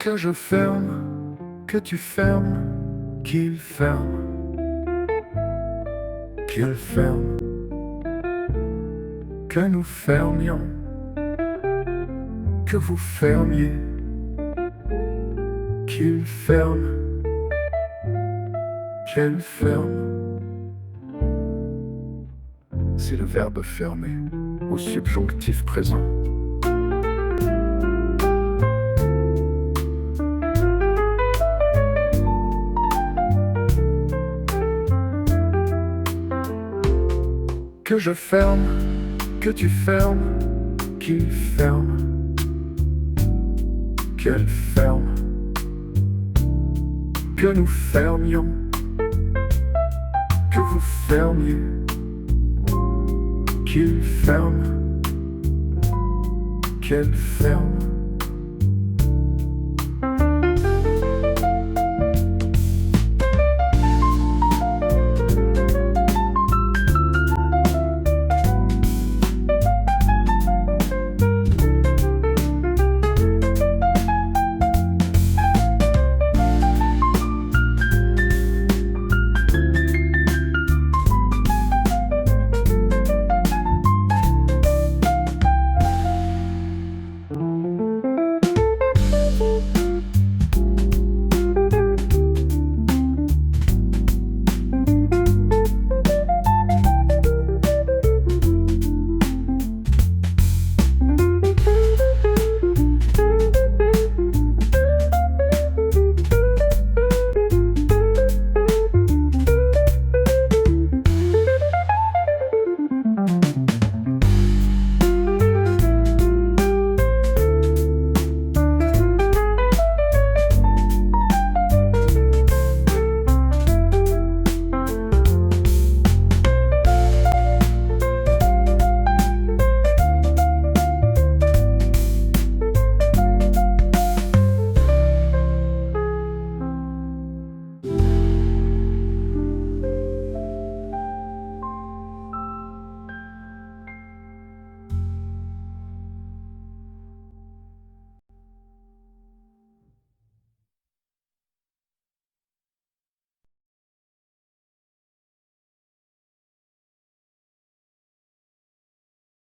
Que je ferme, que tu fermes, qu'il ferme, qu'il ferme, que nous fermions, que vous fermiez, qu'il ferme, qu'elle ferme. C'est le verbe fermer au subjonctif présent. Que je ferme, que tu fermes, qu'il ferme, qu'elle ferme, que nous fermions, que vous fermiez, qu'il ferme, qu'elle ferme.